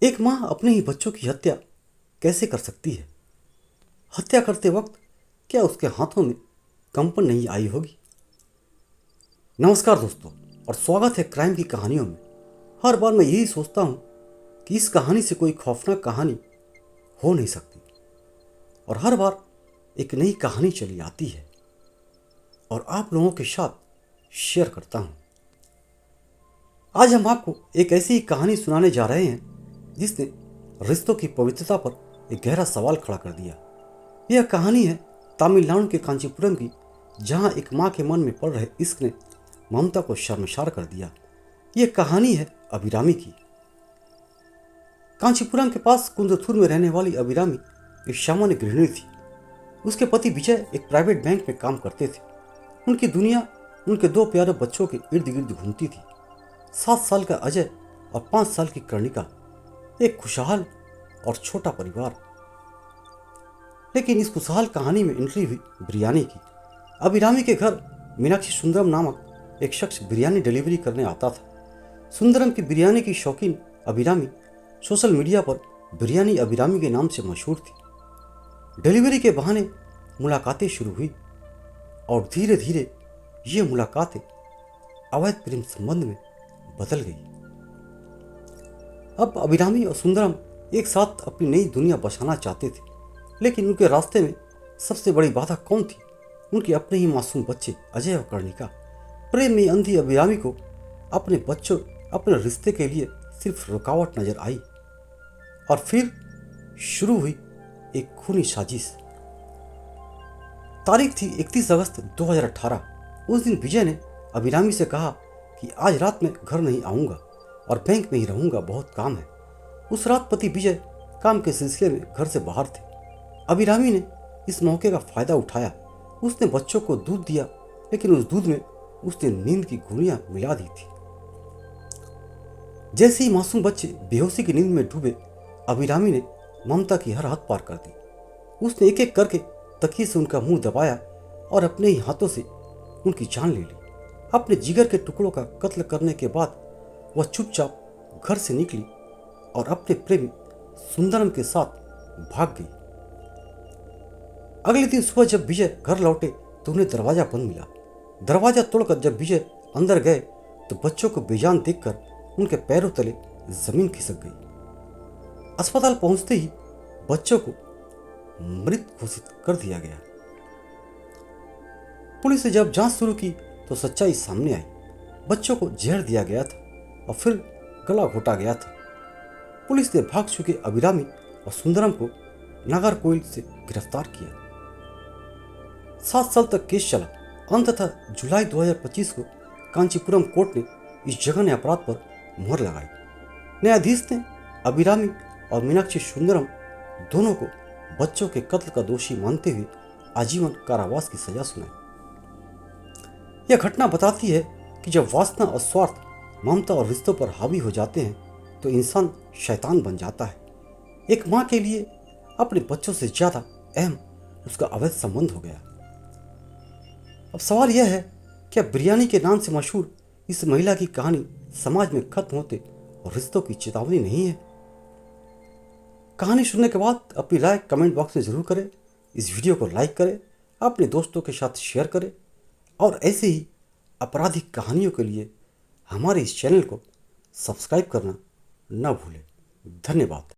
एक माँ अपने ही बच्चों की हत्या कैसे कर सकती है? हत्या करते वक्त क्या उसके हाथों में कंपन नहीं आई होगी? नमस्कार दोस्तों, और स्वागत है क्राइम की कहानियों में। हर बार मैं यही सोचता हूँ कि इस कहानी से कोई खौफनाक कहानी हो नहीं सकती, और हर बार एक नई कहानी चली आती है और आप लोगों के साथ शेयर करता हूँ। आज हम आपको एक ऐसी ही कहानी सुनाने जा रहे हैं जिसने रिश्तों की पवित्रता पर एक गहरा सवाल खड़ा कर दिया। यह कहानी है तमिलनाडु के कांचीपुरम की, जहां एक मां के मन में पड़ रहे इश्क ने ममता को शर्मसार कर दिया। यह कहानी है अभिरामी की। कांचीपुरम के पास कुंदथुर में रहने वाली अभिरामी एक सामान्य गृहिणी थी। उसके पति विजय एक प्राइवेट बैंक में काम करते थे। उनकी दुनिया उनके दो प्यारे बच्चों के इर्द गिर्द घूमती थी, 7 साल का अजय और 5 साल की कर्णिका। एक खुशहाल और छोटा परिवार। लेकिन इस खुशहाल कहानी में एंट्री हुई बिरयानी की। अभिरामी के घर मीनाक्षी सुंदरम नामक एक शख्स बिरयानी डिलीवरी करने आता था। सुंदरम की बिरयानी की शौकीन अभिरामी सोशल मीडिया पर बिरयानी अभिरामी के नाम से मशहूर थी। डिलीवरी के बहाने मुलाकातें शुरू हुई और धीरे धीरे ये मुलाकातें अवैध प्रेम संबंध में बदल गई। अब अभिरामी और सुंदरम एक साथ अपनी नई दुनिया बसाना चाहते थे, लेकिन उनके रास्ते में सबसे बड़ी बाधा कौन थी? उनके अपने ही मासूम बच्चे अजय और कर्णिका। प्रेम में अंधी अभिरामी को अपने बच्चों, अपने रिश्ते के लिए सिर्फ रुकावट नजर आई। और फिर शुरू हुई एक खूनी साजिश। तारीख थी 31 अगस्त 2018। उस दिन विजय ने अभिरामी से कहा कि आज रात में घर नहीं आऊँगा और बैंक में ही रहूँगा, बहुत काम है। उस रात पति विजय काम के सिलसिले में घर से बाहर थे। अभिरामी ने इस मौके का फायदा उठाया। उसने बच्चों को दूध दिया, लेकिन उस दूध में उसने नींद की गोलियां मिला दी थी। जैसे ही मासूम बच्चे बेहोशी की नींद में डूबे, अभिरामी ने ममता की हर हद पार कर दी। उसने एक एक करके तकिए से उनका मुंह दबाया और अपने ही हाथों से उनकी जान ले ली। अपने जिगर के टुकड़ों का कत्ल करने के बाद वह चुपचाप घर से निकली और अपने प्रेमी सुंदरम के साथ भाग गई। अगले दिन सुबह जब विजय घर लौटे तो उन्हें दरवाजा बंद मिला। दरवाजा तोड़कर जब विजय अंदर गए तो बच्चों को बेजान देखकर उनके पैरों तले जमीन खिसक गई। अस्पताल पहुंचते ही बच्चों को मृत घोषित कर दिया गया। पुलिस ने जब जांच शुरू की तो सच्चाई सामने आई। बच्चों को जहर दिया गया था और फिर गला घोटा गया था। पुलिस ने भाग चुके अभिरामी और सुंदरम को नागरकोइल से गिरफ्तार किया। 7 साल तक केस चला। अंततः जुलाई 2025 को कांचीपुरम कोर्ट ने इस जघन्य अपराध पर मुहर लगाई। न्यायाधीश ने अभिरामी और मीनाक्षी सुंदरम दोनों को बच्चों के कत्ल का दोषी मानते हुए आजीवन कारावास की सजा सुनाई। यह घटना बताती है कि जब वासना और स्वार्थ ममता और रिश्तों पर हावी हो जाते हैं तो इंसान शैतान बन जाता है। एक माँ के लिए अपने बच्चों से ज्यादा अहम उसका अवैध संबंध हो गया। अब सवाल यह है, क्या बिरयानी के नाम से मशहूर इस महिला की कहानी समाज में खत्म होते और रिश्तों की चेतावनी नहीं है? कहानी सुनने के बाद अपनी राय कमेंट बॉक्स में जरूर करें। इस वीडियो को लाइक करें, अपने दोस्तों के साथ शेयर करें और ऐसे ही आपराधिक कहानियों के लिए हमारे इस चैनल को सब्सक्राइब करना न भूलें। धन्यवाद।